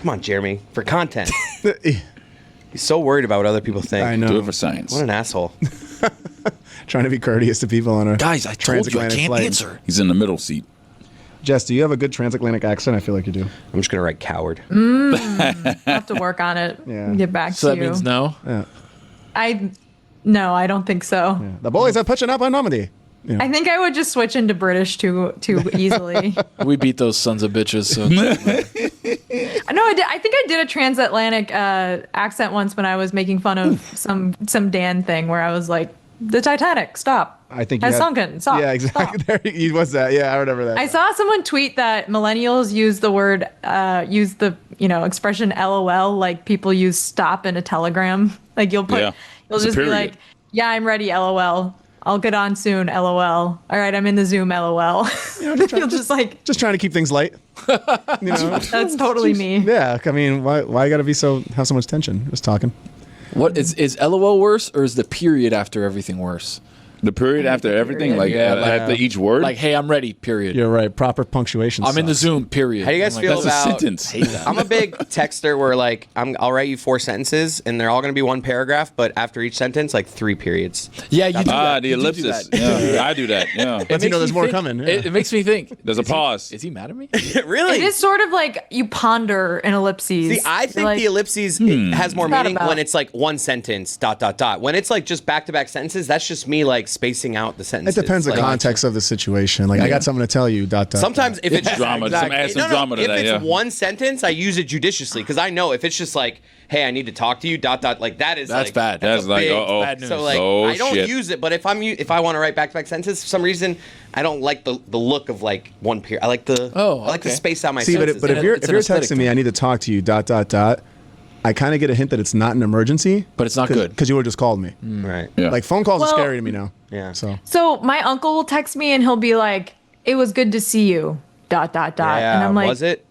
Come on, Jeremy, for content. He's so worried about what other people think. I Do know. it for science. What an asshole. Trying to be courteous to people on a guys, I told you I transatlantic can't flight. answer. He's in the middle seat. Jess, do you have a good transatlantic accent? I feel like you do. I'm just gonna write coward. I'll have to work on it. Yeah. Get back So to that you. means no. Yeah. No, I don't think so. The boys are pushing up on Normandy. I think I would just switch into British too easily. We beat those sons of bitches. So No, I think I did a transatlantic accent once when I was making fun of some Dan thing where I was like, "The Titanic, stop! I think has you had- sunken. Stop! Yeah, exactly. There he was that. Yeah, I remember that. I saw someone tweet that millennials use the word, use the expression LOL like people use stop in a telegram. Like you'll Yeah. It's a just be period. like, "Yeah, I'm ready. LOL. I'll get on soon. LOL. All right, I'm in the Zoom. LOL." You'll just like, Just trying to keep things light. You know? that's totally me. Yeah, I mean, why you gotta have so much tension? Just talking. what is LOL worse or is the period after everything worse? The period after everything, like Yeah, after each word. Like, hey, I'm ready. Period. You're right. Proper punctuation. I'm in the sucks. Zoom. Period. How do you guys I'm feel like, that's a about? sentence. hate that. I'm a big texter where like I'll write you 4 sentences and they're all gonna be one paragraph, but after each sentence, like 3 periods. Yeah, you do that. the You do ellipsis. that. Yeah, I do that. Yeah. Lets you makes know there's me more think- coming. Yeah. It makes me think. There's a pause. Is he mad at me? Really? It is sort of like you ponder in ellipses. See, I You're think like, the ellipses it has more Thought meaning about. when it's like one sentence, ... When it's like just back-to-back sentences, that's just me like spacing out the sentences. It depends on like, the context of the situation. Like, I got something to tell you. Sometimes if it's drama, add some drama to if that. it's Yeah. one sentence, I use it judiciously because I know if it's just like, "Hey, I need to talk to you." ... Like that is That's like, bad. That's like, big, bad news. So like, Oh, I don't shit. use it. But if I want to write back-to-back sentences, for some reason, I don't like the look of like one period. I like the I like to okay. space out my See, sentences. but if you're It's an aesthetic texting me, thing. I need to talk to you. ... I kind of get a hint that it's not an emergency, But it's not good. because you would have just called me. right. Yeah. Like phone calls are Well- scary to me now. Yeah. So my uncle will text me and he'll be like, "It was good to see you." ... And Yeah, I'm like, was it?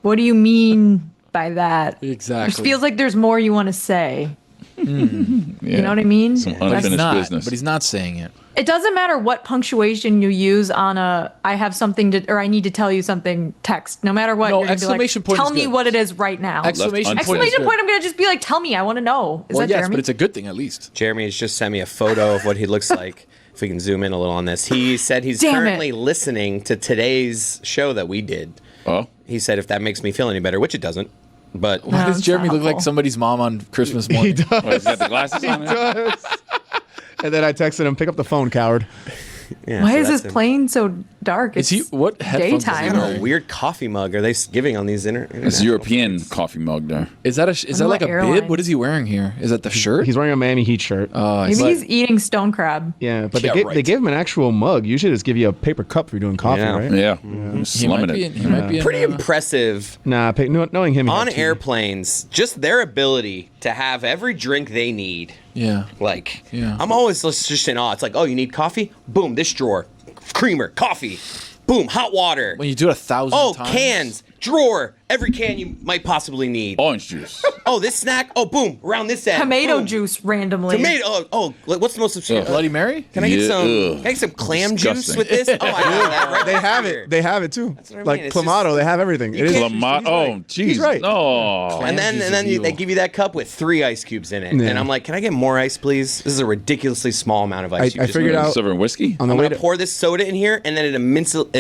"What do you mean by that?" It Exactly. feels like there's more you want to say. Yeah. You know what I mean? Some But he's unfinished not. business. But he's not saying it. It doesn't matter what punctuation you use on a "I have something to" or "I need to tell you something" text. No matter what, No, you're gonna be like, exclamation point "Tell is me good. what it is right now." Exclamation Left point. is Exclamation good. point. I'm gonna just be like, "Tell me. I want to know." Is Well, that yes, Jeremy? but it's a good thing at least. Jeremy has just sent me a photo of what he looks like. If we can zoom in a little on this, he said he's Damn it. currently listening to today's show that we did. Oh. He said if that makes me feel any better, which it doesn't. But Why does it's Jeremy not look like helpful. somebody's mom on Christmas morning? What, he's got the glasses on there? And then I texted him, "Pick up the phone, coward." yeah, Why so is that's his him. plane so dark? Is he what headphones? daytime. Is, he I don't know, wearing? a weird coffee mug are they giving on these internet? It's a European coffee mug there. Is that is that know like a what airline. bib? What is he wearing here? Is that the shirt? He's wearing a Miami Heat shirt. I Maybe see. he's eating stone crab. Yeah, but Yeah, they right. gave him an actual mug. Usually just give you a paper cup for doing coffee, Yeah. right? Yeah. he might Slumming be. it. He might be. Pretty impressive Nah, knowing him he on had tea. airplanes. Just their ability to have every drink they need. Yeah. Like, Yeah. I'm always just in awe. It's like, oh, you need coffee? Boom, this drawer. Creamer, coffee. Boom, hot water. When you do it 1,000 Oh, times. cans, drawer. Every can you might possibly need. Orange juice. Oh, this snack. Oh, boom, around this end. Tomato Boom. juice randomly. Tomato. Like, what's the most obscure? Bloody Mary? Can I get Yeah, some? ugh. Can I get some clam juice Disgusting. with this? Oh, I have that right They have here. it. They have it too. what I Like mean. It's Clamato, just- they have everything. It is. can't- Lamont. he's Oh, right. jeez. He's right. No. And then Clam juice is they evil. give you that cup with 3 ice cubes in it, Yeah. and I'm like, can I get more ice, please? This is a ridiculously small amount of ice. I figured out Silver and whiskey? on the I'm way gonna to pour this soda in here, and then it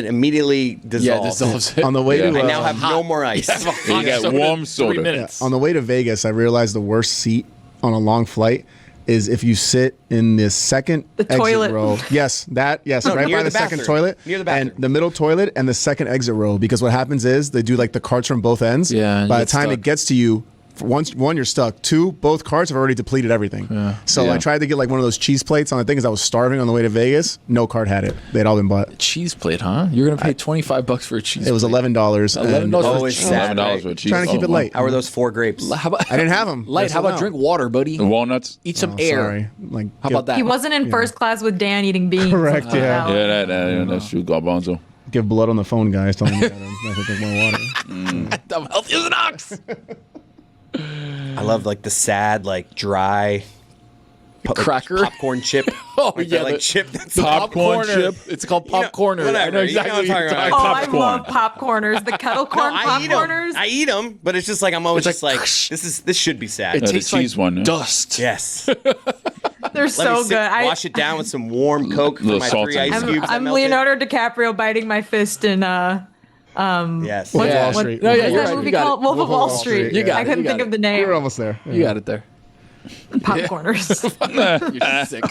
immediately dissolves. Yeah, dissolves it. on the way Yeah. to I now have no more ice. You got warm soda. 3 minutes. on the way to Vegas, I realized the worst seat on a long flight is if you sit in the second The exit toilet. row. Yes, right near by the the second bathroom. toilet. Near the And bathroom. the middle toilet and the second exit row. Because what happens is they do like the carts from both ends. Yeah, and By you the get time stuck. it gets to you, one, you're stuck. 2, both carts have already depleted everything. So Yeah. I tried to get like one of those cheese plates on the thing because I was starving on the way to Vegas. No cart had it. They'd all been bought. Cheese plate, huh? You're gonna pay $25 for a cheese. It was plate. $11. and $11 for Always cheese. sad. $11 for a cheese. Trying to keep it wow. light. How are those 4 grapes? How about I didn't have them. light? How about drink water, buddy? And walnuts? Eat some Oh, air. sorry. Like, How about that? He wasn't in first class with Dan eating beans. Correct, Let's put it yeah. that way. Yeah, that's true. Garbanzo. Give blood on the phone, guys. Tell them I gotta drink more water. I'm healthy as an ox. I love like the sad, like dry Cracker? popcorn chip. Oh, Like yeah, that, like the- chip. That's Popcorn chip. It's called You know, popcorner. I whatever, know you know exactly what I'm what you're talking talking Oh, about. about. I love popcorners. The kettle corn I eat them. popcorners. I eat them, but it's just like I'm always It's just like, like this should be sad. It the tastes cheese like one, yeah. dust. Yes. They're Let so me good. sit, wash it down with some warm Coke for Little my salty. 3 ice I'm- cubes. I I'm melted. Leonardo DiCaprio biting my fist in Yes. Wolf of Yeah. Wall Street. No, yeah, What is you're that right. movie You got called? it. Wolf of Wall Street. You got I it. couldn't You think got of the it. name. You're almost there. You got it there. Popcorners. You're sick.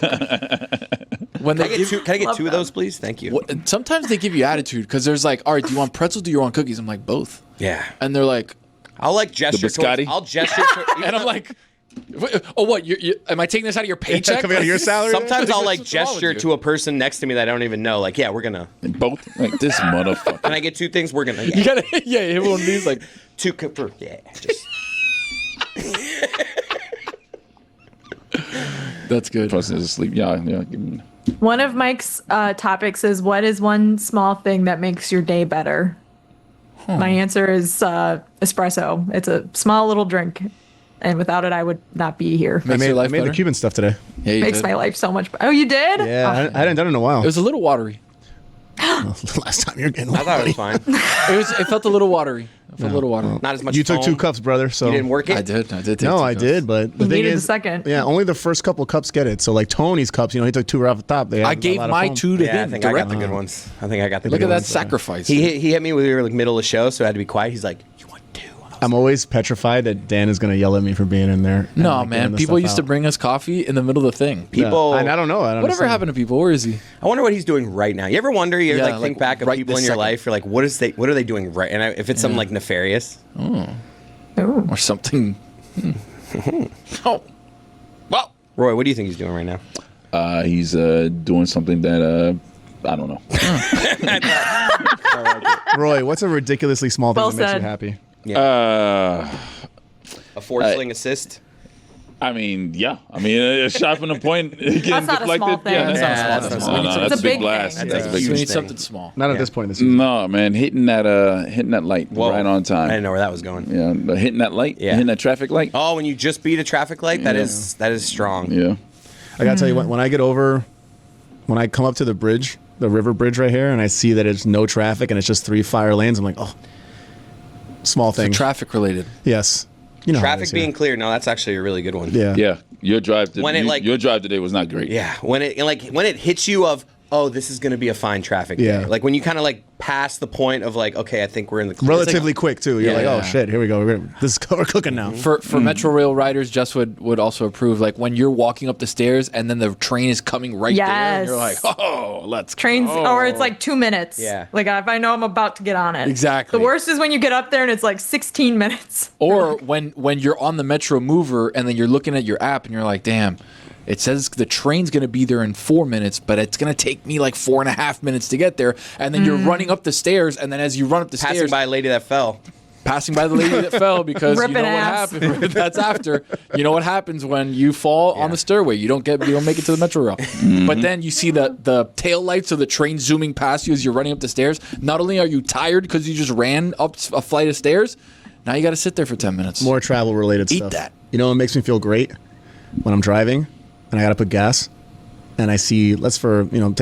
When Can I they get give, can I get Love 2 of them. those, please? Thank you. sometimes they give you attitude because there's like, all right, do you want pretzels? Do you want cookies? I'm like, both. Yeah. And they're like, I'll like gesture. biscotti? I'll gesture. and I'm like, oh, what? Am I taking this out of your paycheck? Coming out of your salary? Sometimes I'll like What's wrong with gesture you? to a person next to me that I don't even know. Like, yeah, we're gonna. Both? Like this motherfucker. Can I get 2 things? We're gonna. You Yeah. gotta, yeah, hit one of these like, 2 for yeah. Just. that's good. Person is asleep. Yeah. Give him- One of Mike's topics is, what is one small thing that makes your day better? My answer is espresso. It's a small little drink, and without it, I would not be here. I Makes made, your I life made the better? Cuban stuff today. Yeah, you Makes did. my life so much better. Oh, you did? Yeah, I hadn't done it in a while. It was a little watery. Last time you're getting I thought it was fine. It felt a little watery. It felt a little watery. Not as much. You took foam. 2 cups, brother. So You didn't work it. I did take No, two I cups. did, but the You thing needed is, the second. Yeah, only the first couple cups get it. So like Tony's cups, he took 2 right off the top. They I had a gave lot of my foam. 2 to Yeah, I him think I got directly. the good ones. I think I got the Look good at that ones. sacrifice. He hit me when we were like middle of the show, so I had to be quiet. He's like, "You want 2?" I was I'm always petrified that Dan is going to yell at me for being in there. and, No, like, man. getting the People stuff used to out. bring us coffee in the middle of the thing. People. And I don't know. I don't Whatever understand. happened to people? Where is he? I wonder what he's doing right now. You ever wonder? You ever Yeah, like like, think back of right people this in your second. life? You're like, what are they doing right? And if it's something like nefarious, Or something. Oh. Well. Roy, what do you think he's doing right now? He's doing something that I don't know. Roy, what's a ridiculously small thing Well that makes you said. happy? A forward sling assist. I mean, yeah. I mean, a shot from the point getting That's not a deflected. small thing. Yeah, that's Yeah, not that's a not small thing. small. No, It's that's a a big big blast. thing. That's a Yeah. big We need thing. something small. Not at this point in the season. No, man, hitting that light Whoa. right on time. I didn't know where that was going. Yeah, but hitting that light, Yeah. hitting that traffic light. Oh, when you just beat a traffic light, that Yeah. is strong. Yeah. I gotta tell you, when I come up to the bridge, the river bridge right here, and I see that it's no traffic and it's just 3 fire lanes, I'm like, oh, small So thing. traffic related. Yes. You know how it Traffic is here. being clear. No, that's actually a really good one. Yeah. Yeah. Your drive When it, like- your drive today was not great. Yeah, when it hits you of, oh, this is going to be a fine traffic day. Yeah. Like when you kind of like pass the point of like, okay, I think we're in the clear. Relatively quick too. You're like, Yeah. oh shit, here we go. We're cooking now. For Metro Rail riders, Jess would also approve. Like when you're walking up the stairs and then the train is coming right there, and you're like, Yes. oh, let's Trains, go. or it's like 2 minutes. Yeah. Like if I know I'm about to get on it. Exactly. The worst is when you get up there and it's like 16 minutes. Or when you're on the Metro Mover and then you're looking at your app and you're like, damn, it says the train's going to be there in 4 minutes, but it's going to take me like 4.5 minutes to get there. And then you're running up the stairs, and then as you run up the Passing stairs, by a lady that fell. passing by the lady that fell, because you Ripping know what ass. happened. That's after. You know what happens when you fall on the stairway. You don't make it to the Metro Rail. But then you see the tail lights of the train zooming past you as you're running up the stairs. Not only are you tired because you just ran up a flight of stairs, now you got to sit there for 10 minutes. More travel related Eat stuff. that. You know what makes me feel great? When I'm driving and I gotta put gas and I see, take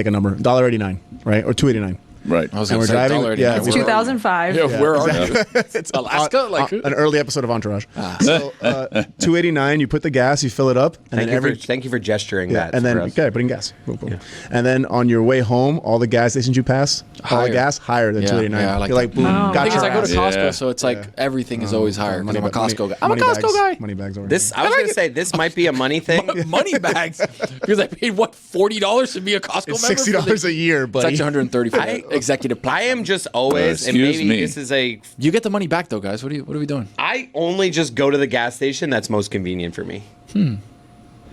a number, $1.89, right? Or $2.89. Right. I was And gonna we're say driving- $1.89. yeah, Where it's are you? 2005. Yeah, where are you? It's Alaska? Like an early episode of Entourage. So $2.89, you put the gas, you fill it up, and Thank you for gesturing that. and then for us. putting gas. Boom, boom. And then on your way home, all the gas stations you pass, all Higher. the gas higher than Yeah, $2.89. yeah, I like You're like, that. boom, Oh. got The thing is, your I go to ass. Costco, Yeah. so it's like everything is always higher. 'cause I'm a Costco guy. I'm a money Costco bags, guy. Money bags over This here. I was gonna say this might be a money thing. Money bags, because I paid what $40 to be a Costco It's member. $60 a year, It's buddy. actually 130 for the executive. I am just always, and Excuse maybe me. this is a. You get the money back though, guys. What are we doing? I only just go to the gas station that's most convenient for me.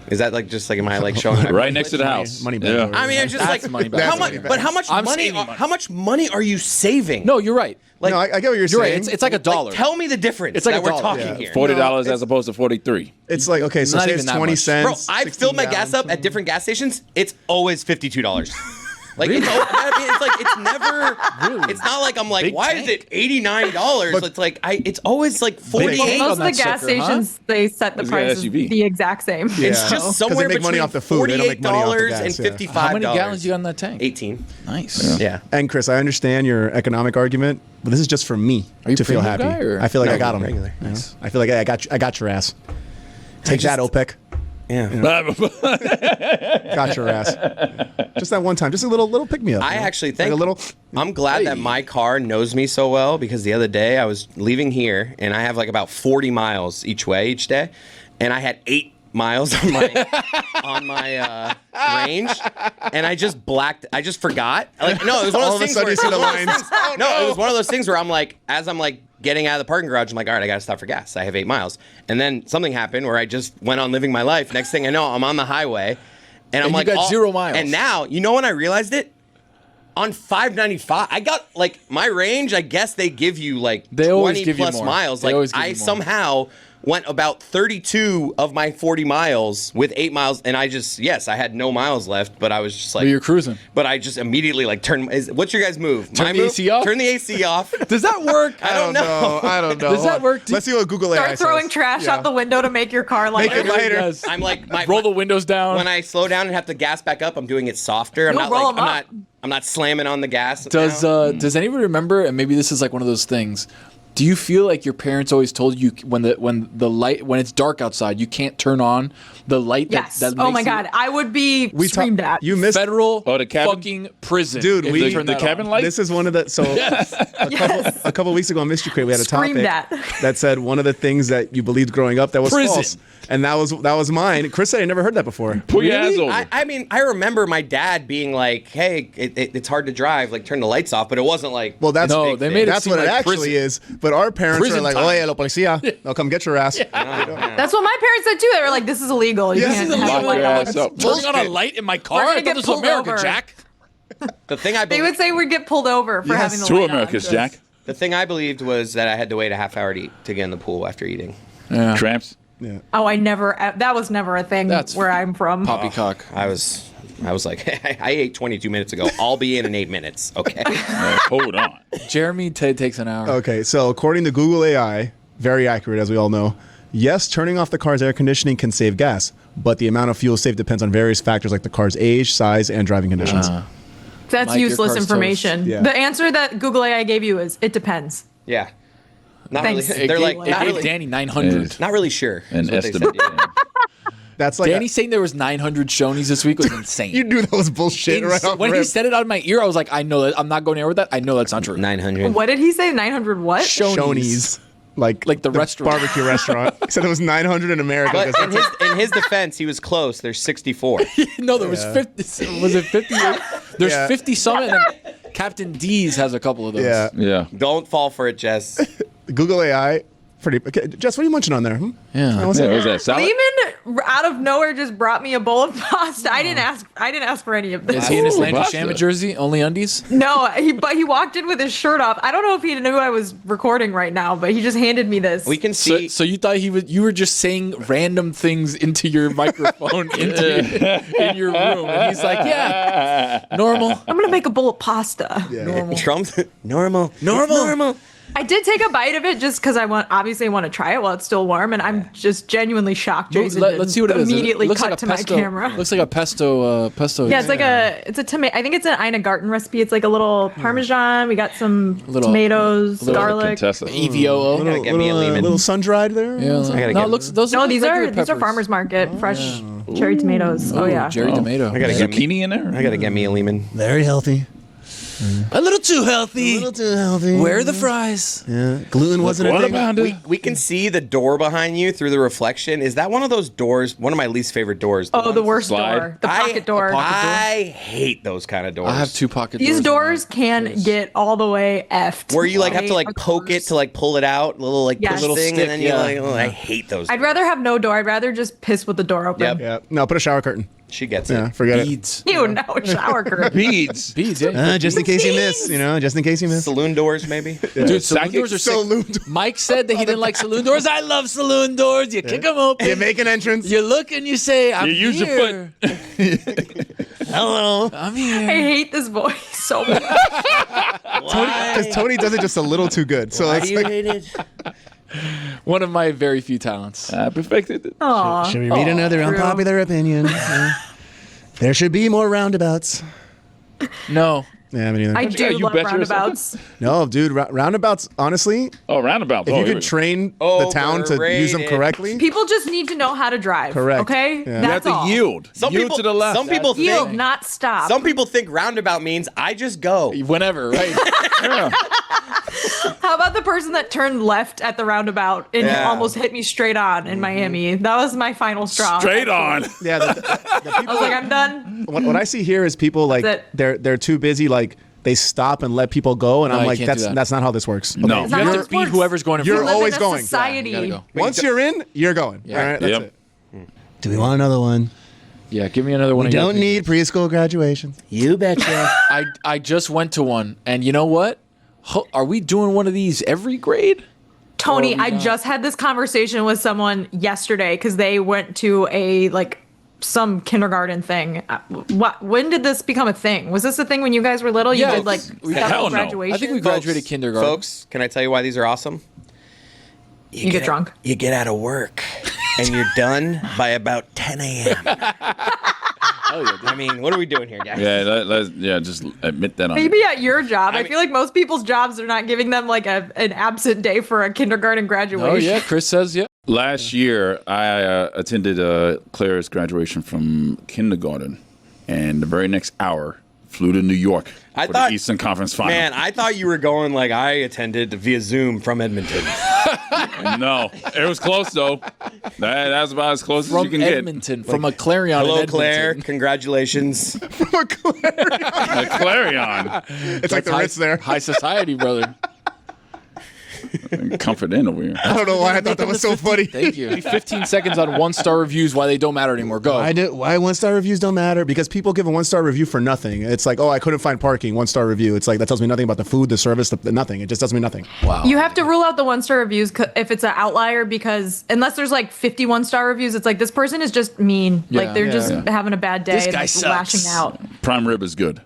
Is that like just like am I like showing my Right next to the house. money bags Yeah. over I mean, it's just That's like money back. how That's much, money back. but how much I'm money? saving money. How much money are you saving? No, you're right. like no, I get what you're You're saying. right. It's like a dollar. tell me the difference. It's like that a we're dollar. talking Yeah. here. $40 No, as opposed to 43. It's like, okay, so Not say even it's that 20 much. cents. Bro, I've 16 filled my gas gallons. up at different gas stations. It's always $52. Like it's like it's never. It's not like I'm like, Big why tank. is it $89? But- it's like it's always like 48. Well, most on of the that gas sucker, huh? stations, they set the He's got prices SUV. the exact same. Yeah. It's 'Cause just they somewhere make money between off the food. They don't make money off the $48 gas, and yeah. $55. How many gallons you got in that tank? 18. Nice. Yeah. And Chris, I understand your economic argument, but this is just for me Are you to feel premium happy. guy, or- I feel like No, I got them. regular. Nice. I feel like I got your ass. Take that, OPEC. Yeah. Got your ass. Just that one time. Just a little pick me up. I you know? actually Like think a little. I'm glad that my car knows me so well because the other day I was leaving here and I have like about 40 miles each way each day, and I had 8 miles on my range, and I just forgot. Like no, it was one of All those of a things sudden where you see the it was one of those lines. things- No, it was one of those things where I'm like, as I'm like getting out of the parking garage, I'm like, all right, I gotta stop for gas. I have 8 miles, and then something happened where I just went on living my life. Next thing I know, I'm on the highway, and I'm you like, got 0 miles. And now, you know when I realized it? On 595, I got like my range. I guess they give you like They always 20 give you plus more. miles. They Like always give I you more. somehow went about 32 of my 40 miles with 8 miles, and I had no miles left, but I was just like, But you're cruising. But I just immediately like what's your guys' move? Turn My the move? AC off? Turn the AC off. Does that work? I don't know. I don't know. Does that work? Let's see what Google AI Start throwing says. trash Yeah. out the window to make your car Make lighter. it lighter. Yes. I'm like Roll the windows down. when I slow down and have to gas back up, I'm doing it softer. You'll roll 'em up. I'm not slamming on the gas. Does now. does anybody remember? And maybe this is like one of those things. Do you feel like your parents always told you when it's dark outside, you can't turn on the light? Yes. That Oh my makes God, I would be screamed at. You missed federal the cabin? fucking prison, Dude, if we they turn the that cabin on. light. This is one of the a couple weeks ago on Mystery Crate we had a Screamed topic at. that said one of the things that you believed growing up that was Prison. false, and that was mine. Chris said I never heard that before. Pull your ass over. I mean, I remember my dad being like, "Hey, it's hard to drive. Like, turn the lights off." But it wasn't like, Well, that's No, they made it that's seem what it like actually prison. is. But our parents Prison are like, time. "Oh yeah, la policía, they'll come get your ass." That's what my parents said too. They were like, "This is illegal. You Yeah. can't This is have Lock a your light on." ass up. Turning on a light in my car? We're I gonna thought get this was pulled America, over. Jack. the thing I They believed. would say we'd get pulled over for Yes. having the Two light Americas, on. Jack. The thing I believed was that I had to wait a half hour to get in the pool after eating. Tramps. Yeah. Oh, I never. That was never a thing That's where I'm from. Poppycock. I was like, I ate 22 minutes ago. I'll be in 8 minutes. Okay. Hold on. Jeremy takes an hour. Okay, so according to Google AI, very accurate as we all know. Yes, turning off the car's air conditioning can save gas, but the amount of fuel saved depends on various factors like the car's age, size, and driving conditions. That's Mike, your useless car's information. toast. Yeah. The answer that Google AI gave you is it depends. Yeah. Not Thanks. really. It They're gave, like, it not gave really, Danny 900. not really sure. An is what they said, estimate. yeah. That's like Danny saying there was 900 Shoney's this week was insane. you knew that was bullshit right off When he rip. said it out of my ear, I was like, I know that I'm not going anywhere with that. I know that's not true. 900. What did he say? 900 what? Shoney's. Like the restaurant. barbecue restaurant. He said it was 900 in America. But because in his defense, he was close. There's 64. No, there was 50. Was it 58? There's Yeah. 50 some, and then Captain D's has a couple of those. yeah, Yeah. Don't fall for it, Jess. Google AI. Pretty. Okay, Jess, what are you munching on there? Yeah. What's Yeah, that? was that salad? Lehman out of nowhere just brought me a bowl of pasta. I didn't ask for any of this. Is he in his Ooh, Landry pasta. Shamet jersey? Only undies? No, but he walked in with his shirt off. I don't know if he knew I was recording right now, but he just handed me this. We can see. So you thought you were just saying random things into your microphone in your room, and he's like, yeah, normal. I'm gonna make a bowl of pasta. Normal. Trump. Normal. I did take a bite of it just because I want to try it while it's still warm, and I'm just genuinely shocked. Jason Let's see what it is. immediately It looks cut like a to pesto, my camera. Looks like a pesto. Yeah, it's like it's a tomato. I think it's an Ina Garten recipe. It's like a little Parmesan. We got some Little- tomatoes, little garlic. Contessa. EVOO. Gotta get me a Lehman. little sun dried there. Yeah. gotta No, get- it looks. Those No, look these like are regular these are peppers. farmers market fresh cherry tomatoes. Oh yeah. Cherry tomato. I gotta get me. Zucchini in there? I gotta get me a Lehman. Very healthy. A little too healthy. too healthy. Where are the fries? Yeah, gluten wasn't a What thing. about it? We can see the door behind you through the reflection. Is that one of those doors? One of my least favorite doors. Oh, the ones- worst slide. door, the pocket door. I hate those kind of doors. I have two pocket These doors. doors can get all the way effed. Where you like have to They like are poke it gross. to like pull it out, little like Yes. push Little thing, stick, and then you're yeah. like, oh, I hate those. I'd rather have no door. I'd rather just piss with the door open. Yep. Yeah, no, put a shower curtain. She gets Yeah, it. forget it. Beads. You know, shower curtain. Beads. Beads, yeah. Just in case you miss, just in case you miss. Saloon doors, maybe. Dude, saloon Psychic doors are sick. Saloon doors. Mike said that he didn't like saloon doors. I love saloon doors. You kick them open. You make an entrance. You look and you say, I'm You use your here. Hello. I'm I here. hate this voice so much. Because Tony does it just a little too good. So it's like, One of my very few talents. I perfected it. Aw. should we read another true. unpopular opinion? There should be more roundabouts. No. Yeah, me neither. I do you love bet yourself. roundabouts. No, dude, roundabouts, honestly, Oh, roundabouts. if Oh, you here could we- train the town to use them Overrated. correctly. People just need to know how to drive. Correct. Okay? Yeah. You You have That's to all. yield. Some yield people to the left. Some people Yield, think. not stop. Some people think roundabout means I just go. Whenever, right? Yeah. How about the person that turned left at the roundabout and Yeah. almost hit me straight on in Miami? That was my final straw. Straight on. Yeah, the I people, was like, I'm done. what I see here is people like That's they're too busy, like they stop and let people go, and No, I'm you like, can't do that. that's not how this works. No. It's not You how have this to beat works. whoever going in You're front. We live always in a going. society. Yeah, you gotta go. Once you're in, you're going. Yeah. All right, that's Yep. it. Do we want another one? Yeah, give me another one. We of your don't need preschool graduation. You betcha. I just went to one, and you know what? Are we doing one of these every grade? Tony, Or we I not. just had this conversation with someone yesterday because they went to some kindergarten thing. When did this become a thing? Was this a thing when you guys were little? You Yeah, did like we- stuff hell at no. graduation. I think we graduated kindergarten. Folks, can I tell you why these are awesome? You get drunk. You get out of work, and you're done by about 10 a.m. Hell yeah, dude. I mean, what are we doing here, guys? Yeah, let's just admit that. Maybe at your job. I feel like most people's jobs are not giving them like an absent day for a kindergarten graduation. Oh yeah, Chris says yeah. Last year, I attended Claire's graduation from kindergarten, and the very next hour, flew to New York for the Eastern Conference Final. Man, I thought you were going like I attended via Zoom from Edmonton. No, it was close though. That's about as close as you can Edmonton, from a Clarion. Hello, in Edmonton. Claire. Congratulations. get. A Clarion. It's like the Ritz there. High society, brother. Comfort in over here. I don't know why I thought that was so funny. Thank you. 15 seconds on 1-star reviews. Why they don't matter anymore. Go. Why 1-star reviews don't matter? Because people give a 1-star review for nothing. It's like, oh, I couldn't find parking. 1-star review. It's like that tells me nothing about the food, the service, nothing. It just tells me nothing. Wow. You have to rule out the 1-star reviews if it's an outlier, because unless there's like 50 1-star reviews, it's like this person is just mean. Like they're just having a bad day. This guy and sucks. lashing out. Prime rib is good.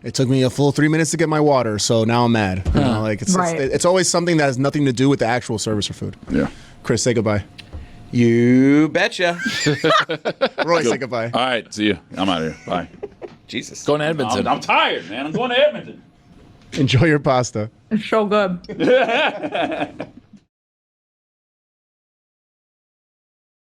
It took me a full 3 minutes to get my water, so now I'm mad. You know, like it's always something that has nothing to do with the actual service or food. Yeah. Chris, say goodbye. You betcha. Roy, say goodbye. All right, see you. I'm out of here. Bye. Jesus. Going to Edmonton. I'm tired, man. I'm going to Edmonton. Enjoy your pasta. It's so good.